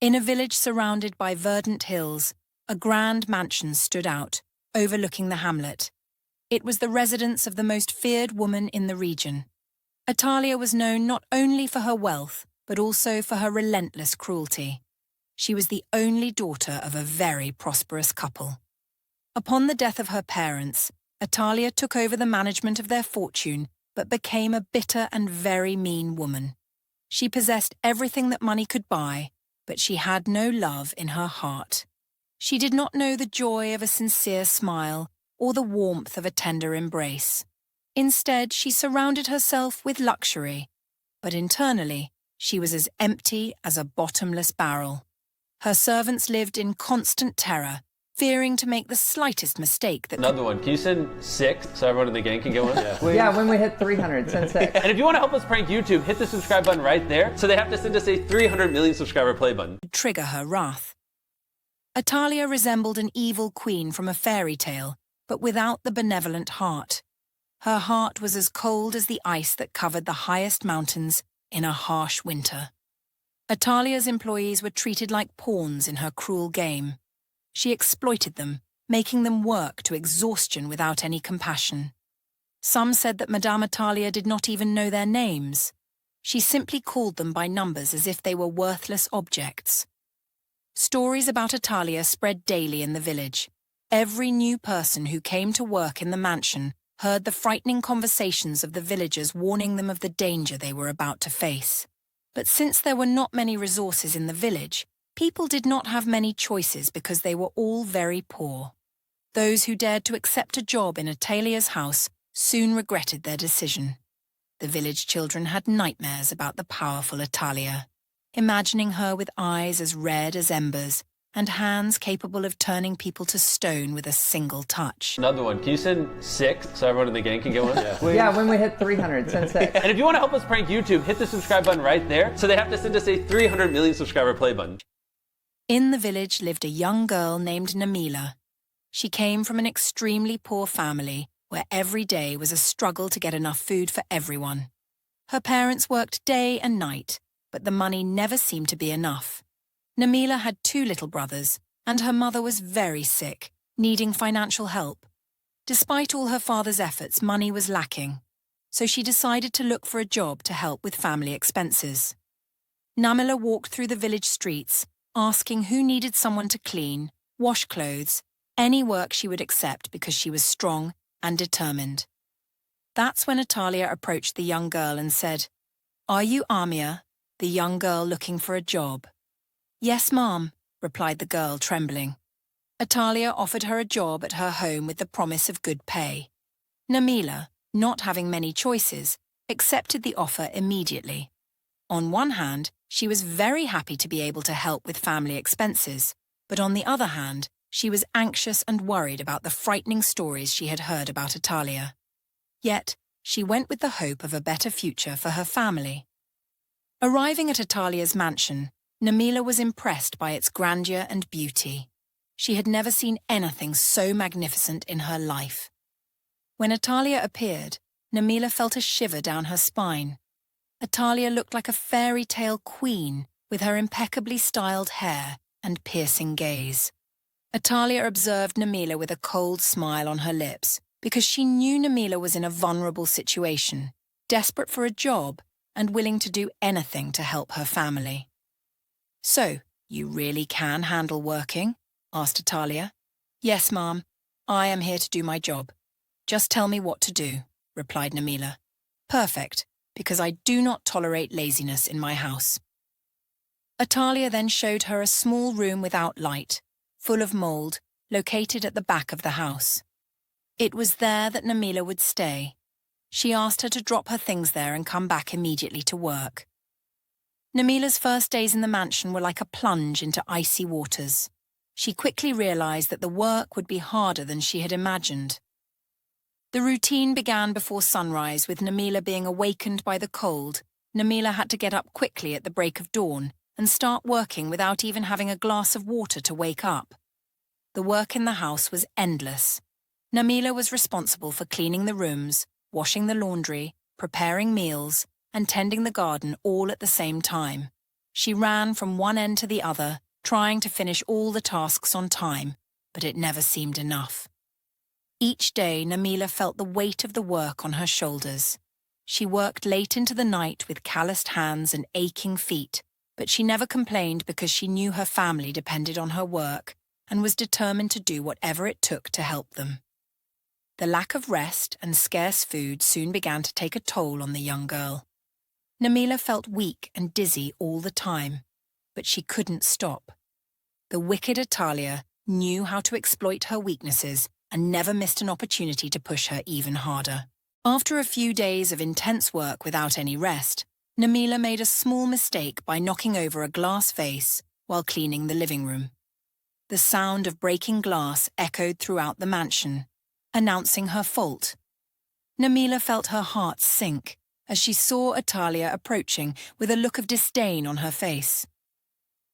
In a village surrounded by verdant hills, a grand mansion stood out, overlooking the hamlet. It was the residence of the most feared woman in the region. Atalia was known not only for her wealth, but also for her relentless cruelty. She was the only daughter of a very prosperous couple. Upon the death of her parents, Atalia took over the management of their fortune, but became a bitter and very mean woman. She possessed everything that money could buy, but she had no love in her heart. She did not know the joy of a sincere smile or the warmth of a tender embrace. Instead, she surrounded herself with luxury, but internally, she was as empty as a bottomless barrel. Her servants lived in constant terror, fearing to make the slightest mistake that Another one. Can you send 6 so everyone in the gang can get one? Yeah, when we hit 300, send 6. And if you want to help us prank YouTube, hit the subscribe button right there. So they have to send us a 300 million subscriber play button. would trigger her wrath. Atalia resembled an evil queen from a fairy tale, but without the benevolent heart. Her heart was as cold as the ice that covered the highest mountains in a harsh winter. Atalia's employees were treated like pawns in her cruel game. She exploited them, making them work to exhaustion without any compassion. Some said that Madame Atalia did not even know their names. She simply called them by numbers as if they were worthless objects. Stories about Atalia spread daily in the village. Every new person who came to work in the mansion heard the frightening conversations of the villagers warning them of the danger they were about to face. But since there were not many resources in the village, people did not have many choices because they were all very poor. Those who dared to accept a job in Atalia's house soon regretted their decision. The village children had nightmares about the powerful Atalia, imagining her with eyes as red as embers and hands capable of turning people to stone with a single touch. Another one. Can you send 6 so everyone in the gang can get one? Yeah, when we hit 300, send 6. And if you want to help us prank YouTube, hit the subscribe button right there. So they have to send us a 300 million subscriber play button. In the village lived a young girl named Namila. She came from an extremely poor family where every day was a struggle to get enough food for everyone. Her parents worked day and night, but the money never seemed to be enough. Namila had 2 little brothers, and her mother was very sick, needing financial help. Despite all her father's efforts, money was lacking, so she decided to look for a job to help with family expenses. Namila walked through the village streets, asking who needed someone to clean, wash clothes, any work she would accept because she was strong and determined. That's when Atalia approached the young girl and said, "Are you Amia, the young girl looking for a job?" "Yes, ma'am," replied the girl, trembling. Atalia offered her a job at her home with the promise of good pay. Namila, not having many choices, accepted the offer immediately. On one hand, she was very happy to be able to help with family expenses, but on the other hand, she was anxious and worried about the frightening stories she had heard about Atalia. Yet, she went with the hope of a better future for her family. Arriving at Atalias Mansion, Namila was impressed by its grandeur and beauty. She had never seen anything so magnificent in her life. When Atalia appeared, Namila felt a shiver down her spine. Atalia looked like a fairy tale queen with her impeccably styled hair and piercing gaze. Atalia observed Namila with a cold smile on her lips because she knew Namila was in a vulnerable situation, desperate for a job and willing to do anything to help her family. "So, you really can handle working?" asked Atalia. "Yes, ma'am. I am here to do my job. Just tell me what to do," replied Namila. "Perfect, because I do not tolerate laziness in my house." Atalia then showed her a small room without light, full of mold, located at the back of the house. It was there that Namila would stay. She asked her to drop her things there and come back immediately to work. Namila's first days in the mansion were like a plunge into icy waters. She quickly realized that the work would be harder than she had imagined. The routine began before sunrise, with Namila being awakened by the cold. Namila had to get up quickly at the break of dawn and start working without even having a glass of water to wake up. The work in the house was endless. Namila was responsible for cleaning the rooms, washing the laundry, preparing meals, and tending the garden all at the same time. She ran from one end to the other, trying to finish all the tasks on time, but it never seemed enough. Each day, Namila felt the weight of the work on her shoulders. She worked late into the night with calloused hands and aching feet, but she never complained because she knew her family depended on her work and was determined to do whatever it took to help them. The lack of rest and scarce food soon began to take a toll on the young girl. Namila felt weak and dizzy all the time, but she couldn't stop. The wicked Atalia knew how to exploit her weaknesses and never missed an opportunity to push her even harder. After a few days of intense work without any rest, Namila made a small mistake by knocking over a glass vase while cleaning the living room. The sound of breaking glass echoed throughout the mansion, announcing her fault. Namila felt her heart sink as she saw Atalia approaching with a look of disdain on her face.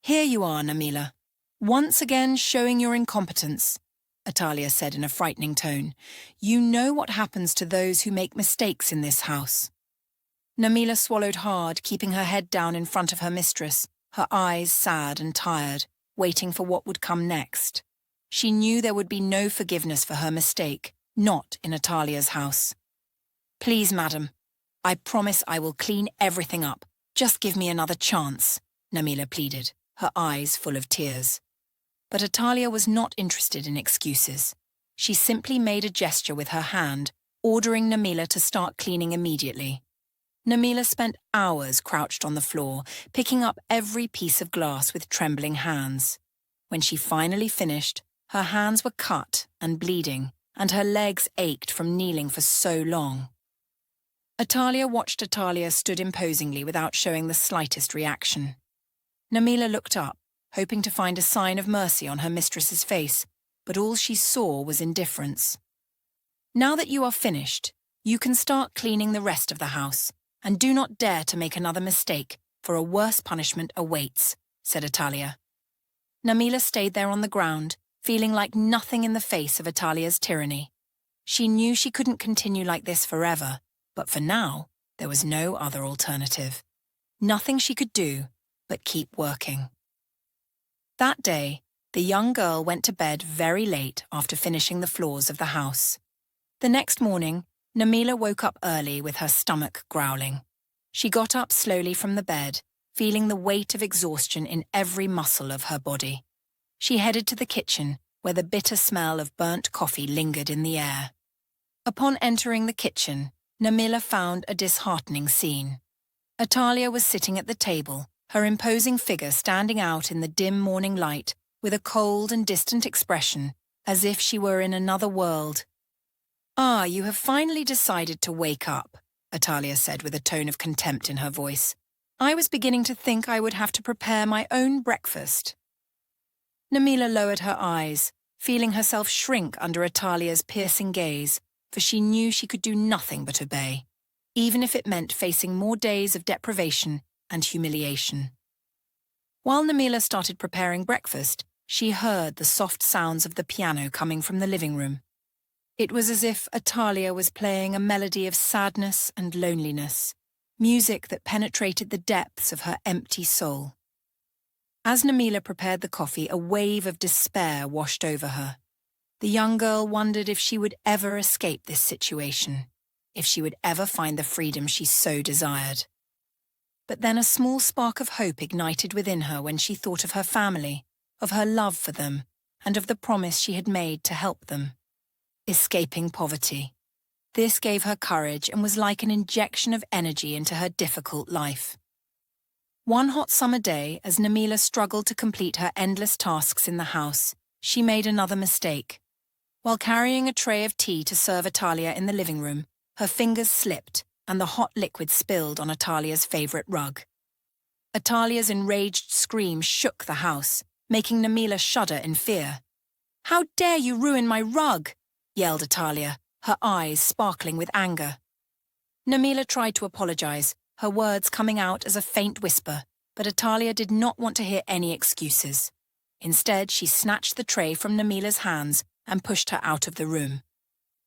"Here you are, Namila, once again showing your incompetence," Atalia said in a frightening tone. "You know what happens to those who make mistakes in this house." Namila swallowed hard, keeping her head down in front of her mistress, her eyes sad and tired, waiting for what would come next. She knew there would be no forgiveness for her mistake, not in Atalia's house. "Please, madam, I promise I will clean everything up. Just give me another chance," Namila pleaded, her eyes full of tears. But Atalia was not interested in excuses. She simply made a gesture with her hand, ordering Namila to start cleaning immediately. Namila spent hours crouched on the floor, picking up every piece of glass with trembling hands. When she finally finished, her hands were cut and bleeding, and her legs ached from kneeling for so long. Atalia watched Atalia stood imposingly without showing the slightest reaction. Namila looked up, hoping to find a sign of mercy on her mistress's face, but all she saw was indifference. "Now that you are finished, you can start cleaning the rest of the house, and do not dare to make another mistake, for a worse punishment awaits," said Atalia. Namila stayed there on the ground, feeling like nothing in the face of Atalia's tyranny. She knew she couldn't continue like this forever, but for now, there was no other alternative. Nothing she could do but keep working. That day, the young girl went to bed very late after finishing the floors of the house. The next morning, Namila woke up early with her stomach growling. She got up slowly from the bed, feeling the weight of exhaustion in every muscle of her body. She headed to the kitchen, where the bitter smell of burnt coffee lingered in the air. Upon entering the kitchen, Namila found a disheartening scene. Atalia was sitting at the table, her imposing figure standing out in the dim morning light with a cold and distant expression, as if she were in another world. "Ah, you have finally decided to wake up," Atalia said with a tone of contempt in her voice. "I was beginning to think I would have to prepare my own breakfast." Namila lowered her eyes, feeling herself shrink under Atalia's piercing gaze, for she knew she could do nothing but obey, even if it meant facing more days of deprivation and humiliation. While Namila started preparing breakfast, she heard the soft sounds of the piano coming from the living room. It was as if Atalia was playing a melody of sadness and loneliness, music that penetrated the depths of her empty soul. As Namila prepared the coffee, a wave of despair washed over her. The young girl wondered if she would ever escape this situation, if she would ever find the freedom she so desired. But then a small spark of hope ignited within her when she thought of her family, of her love for them, and of the promise she had made to help them. Escaping poverty. This gave her courage and was like an injection of energy into her difficult life. One hot summer day, as Namila struggled to complete her endless tasks in the house, she made another mistake. While carrying a tray of tea to serve Atalia in the living room, her fingers slipped and the hot liquid spilled on Atalia's favourite rug. Atalia's enraged scream shook the house, making Namila shudder in fear. "How dare you ruin my rug?" yelled Atalia, her eyes sparkling with anger. Namila tried to apologise, her words coming out as a faint whisper, but Atalia did not want to hear any excuses. Instead, she snatched the tray from Namila's hands and pushed her out of the room.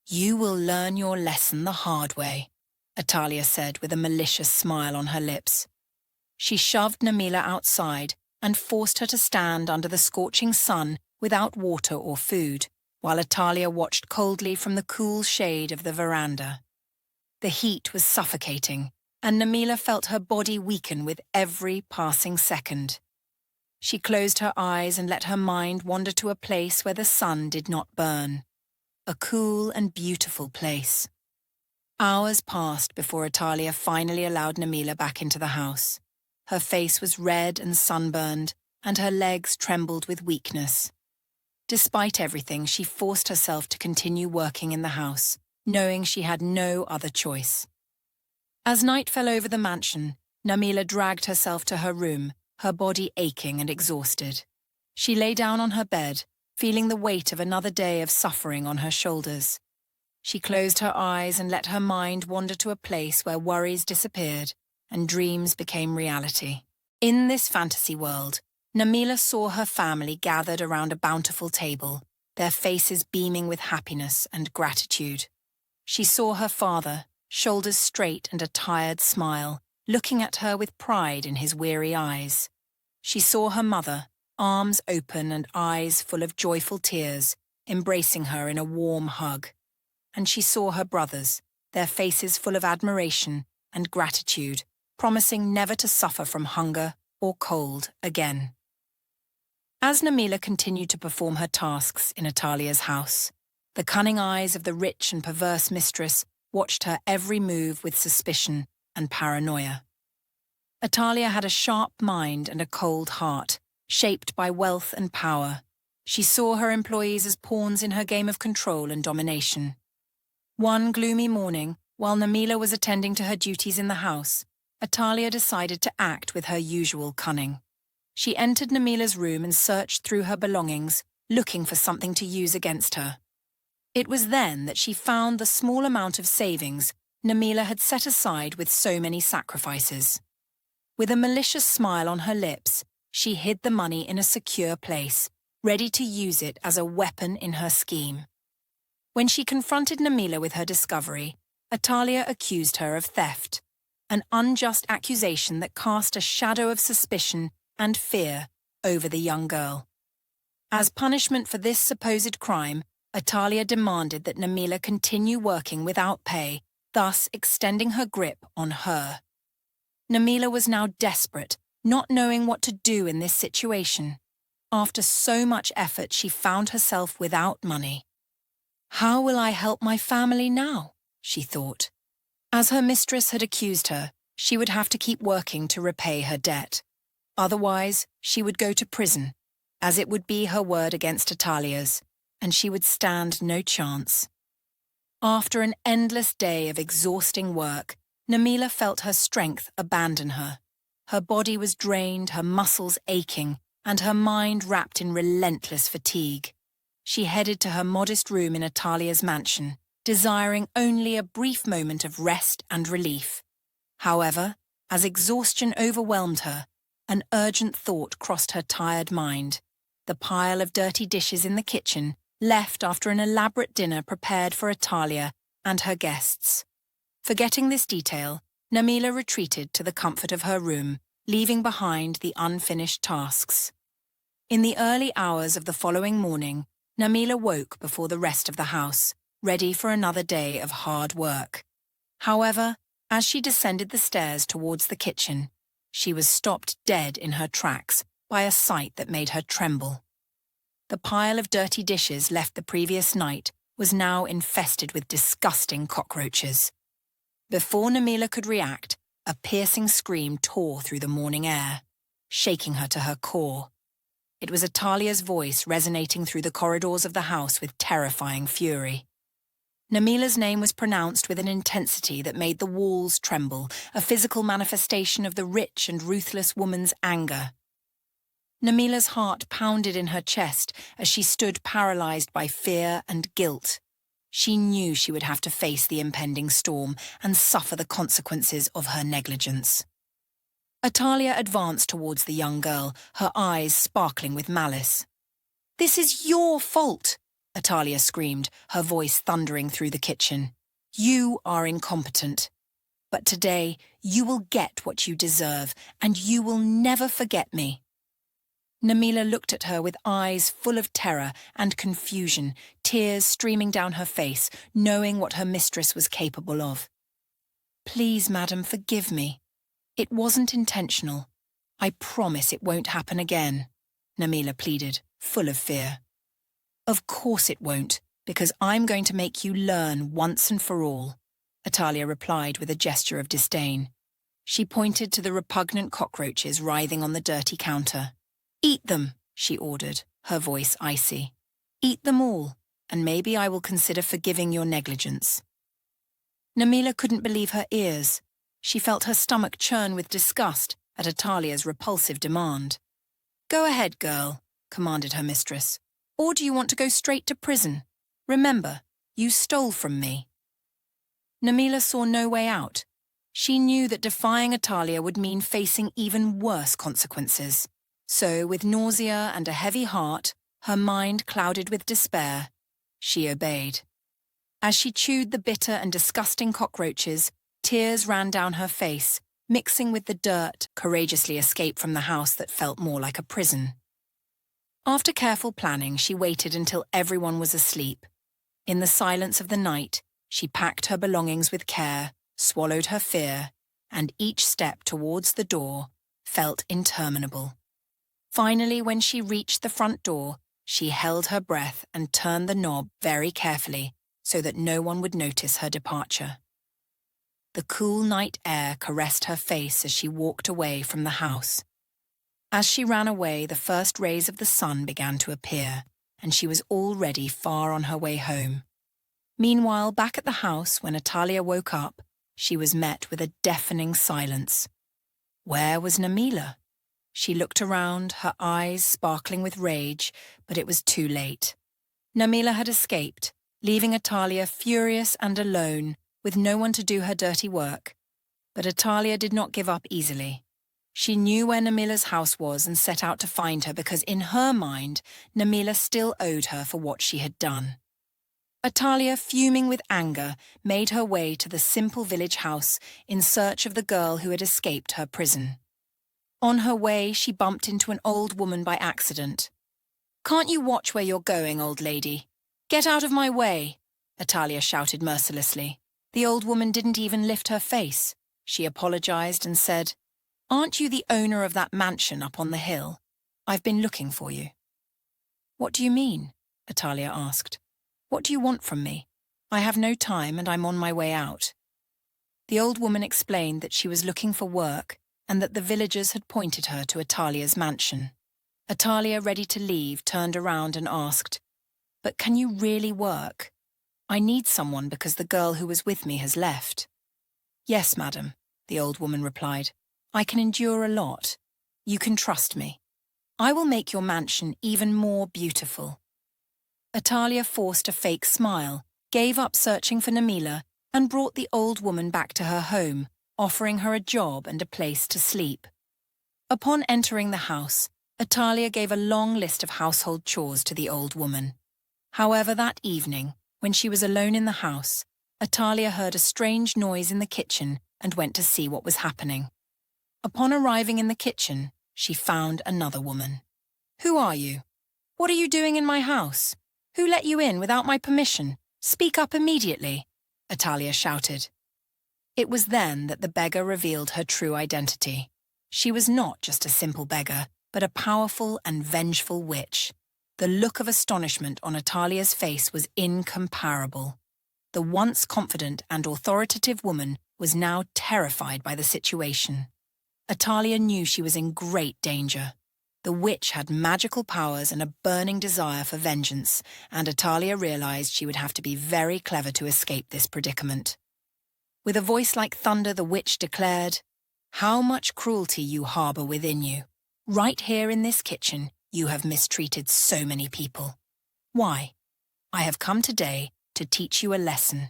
"You will learn your lesson the hard way," Atalia said with a malicious smile on her lips. She shoved Namila outside and forced her to stand under the scorching sun without water or food, while Atalia watched coldly from the cool shade of the veranda. The heat was suffocating, and Namila felt her body weaken with every passing second. She closed her eyes and let her mind wander to a place where the sun did not burn. A cool and beautiful place. Hours passed before Atalia finally allowed Namila back into the house. Her face was red and sunburned, and her legs trembled with weakness. Despite everything, she forced herself to continue working in the house, knowing she had no other choice. As night fell over the mansion, Namila dragged herself to her room, her body aching and exhausted. She lay down on her bed, feeling the weight of another day of suffering on her shoulders. She closed her eyes and let her mind wander to a place where worries disappeared and dreams became reality. In this fantasy world, Namila saw her family gathered around a bountiful table, their faces beaming with happiness and gratitude. She saw her father, shoulders straight and a tired smile, looking at her with pride in his weary eyes. She saw her mother, arms open and eyes full of joyful tears, embracing her in a warm hug. And she saw her brothers, their faces full of admiration and gratitude, promising never to suffer from hunger or cold again. As Namila continued to perform her tasks in Atalia's house, the cunning eyes of the rich and perverse mistress watched her every move with suspicion and paranoia. Atalia had a sharp mind and a cold heart, shaped by wealth and power. She saw her employees as pawns in her game of control and domination. One gloomy morning, while Namila was attending to her duties in the house, Atalia decided to act with her usual cunning. She entered Namila's room and searched through her belongings, looking for something to use against her. It was then that she found the small amount of savings Namila had set aside with so many sacrifices. With a malicious smile on her lips, she hid the money in a secure place, ready to use it as a weapon in her scheme. When she confronted Namila with her discovery, Atalia accused her of theft, an unjust accusation that cast a shadow of suspicion and fear over the young girl. As punishment for this supposed crime, Atalia demanded that Namila continue working without pay, thus extending her grip on her. Namila was now desperate, not knowing what to do in this situation. After so much effort, she found herself without money. "How will I help my family now?" she thought. As her mistress had accused her, she would have to keep working to repay her debt. Otherwise, she would go to prison, as it would be her word against Atalia's, and she would stand no chance. After an endless day of exhausting work, Namila felt her strength abandon her. Her body was drained, her muscles aching, and her mind wrapped in relentless fatigue. She headed to her modest room in Atalias Mansion, desiring only a brief moment of rest and relief. However, as exhaustion overwhelmed her, an urgent thought crossed her tired mind. The pile of dirty dishes in the kitchen, left after an elaborate dinner prepared for Atalia and her guests. Forgetting this detail, Namila retreated to the comfort of her room, leaving behind the unfinished tasks. In the early hours of the following morning, Namila woke before the rest of the house, ready for another day of hard work. However, as she descended the stairs towards the kitchen, she was stopped dead in her tracks by a sight that made her tremble. The pile of dirty dishes left the previous night was now infested with disgusting cockroaches. Before Namila could react, a piercing scream tore through the morning air, shaking her to her core. It was Atalia's voice resonating through the corridors of the house with terrifying fury. Namila's name was pronounced with an intensity that made the walls tremble, a physical manifestation of the rich and ruthless woman's anger. Namila's heart pounded in her chest as she stood paralyzed by fear and guilt. She knew she would have to face the impending storm and suffer the consequences of her negligence. Atalia advanced towards the young girl, her eyes sparkling with malice. "This is your fault!" Atalia screamed, her voice thundering through the kitchen. "You are incompetent." But today, you will get what you deserve, and you will never forget me." Namila looked at her with eyes full of terror and confusion, tears streaming down her face, knowing what her mistress was capable of. "Please, madam, forgive me. It wasn't intentional. I promise it won't happen again," Namila pleaded, full of fear. "Of course it won't, because I'm going to make you learn once and for all," Atalia replied with a gesture of disdain. She pointed to the repugnant cockroaches writhing on the dirty counter. "Eat them," she ordered, her voice icy. "Eat them all, and maybe I will consider forgiving your negligence." Namila couldn't believe her ears. She felt her stomach churn with disgust at Atalia's repulsive demand. "Go ahead, girl," commanded her mistress. "Or do you want to go straight to prison? Remember, you stole from me." Namila saw no way out. She knew that defying Atalia would mean facing even worse consequences. So, with nausea and a heavy heart, her mind clouded with despair, she obeyed. As she chewed the bitter and disgusting cockroaches, tears ran down her face, mixing with the dirt, courageously escaped from the house that felt more like a prison. After careful planning, she waited until everyone was asleep. In the silence of the night, she packed her belongings with care, swallowed her fear, and each step towards the door felt interminable. Finally, when she reached the front door, she held her breath and turned the knob very carefully so that no one would notice her departure. The cool night air caressed her face as she walked away from the house. As she ran away, the first rays of the sun began to appear, and she was already far on her way home. Meanwhile, back at the house, when Atalia woke up, she was met with a deafening silence. Where was Namila? She looked around, her eyes sparkling with rage, but it was too late. Namila had escaped, leaving Atalia furious and alone, with no one to do her dirty work. But Atalia did not give up easily. She knew where Namila's house was and set out to find her because in her mind, Namila still owed her for what she had done. Atalia, fuming with anger, made her way to the simple village house in search of the girl who had escaped her prison. On her way, she bumped into an old woman by accident. "Can't you watch where you're going, old lady? Get out of my way," Atalia shouted mercilessly. The old woman didn't even lift her face. She apologized and said, "Aren't you the owner of that mansion up on the hill? I've been looking for you." "What do you mean?" Atalia asked. "What do you want from me? I have no time and I'm on my way out." The old woman explained that she was looking for work and that the villagers had pointed her to Atalias Mansion. Atalia, ready to leave, turned around and asked, "But can you really work? I need someone because the girl who was with me has left." "Yes, madam," the old woman replied. "I can endure a lot. You can trust me. I will make your mansion even more beautiful." Atalia forced a fake smile, gave up searching for Namila, and brought the old woman back to her home, offering her a job and a place to sleep. Upon entering the house, Atalia gave a long list of household chores to the old woman. However, that evening, when she was alone in the house, Atalia heard a strange noise in the kitchen and went to see what was happening. Upon arriving in the kitchen, she found another woman. "Who are you? What are you doing in my house? Who let you in without my permission? Speak up immediately," Atalia shouted. It was then that the beggar revealed her true identity. She was not just a simple beggar, but a powerful and vengeful witch. The look of astonishment on Atalia's face was incomparable. The once confident and authoritative woman was now terrified by the situation. Atalia knew she was in great danger. The witch had magical powers and a burning desire for vengeance, and Atalia realized she would have to be very clever to escape this predicament. With a voice like thunder, the witch declared, "How much cruelty you harbor within you. Right here in this kitchen, you have mistreated so many people. Why? I have come today to teach you a lesson,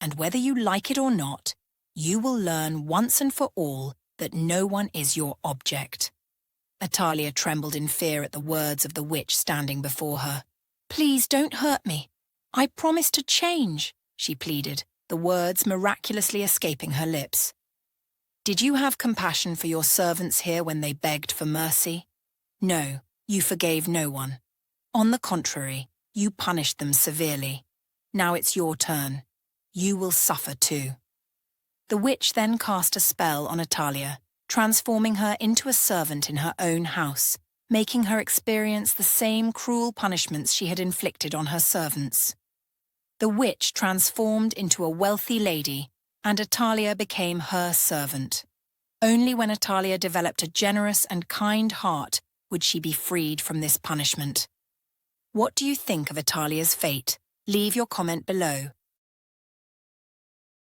and whether you like it or not, you will learn once and for all that no one is your object." Atalia trembled in fear at the words of the witch standing before her. "Please don't hurt me. I promise to change," she pleaded, the words miraculously escaping her lips. Did you have compassion for your servants here when they begged for mercy? No, you forgave no one. On the contrary, you punished them severely. Now it's your turn. You will suffer too. The witch then cast a spell on Atalia, transforming her into a servant in her own house, making her experience the same cruel punishments she had inflicted on her servants. The witch transformed into a wealthy lady, and Atalia became her servant. Only when Atalia developed a generous and kind heart would she be freed from this punishment. What do you think of Atalia's fate? Leave your comment below.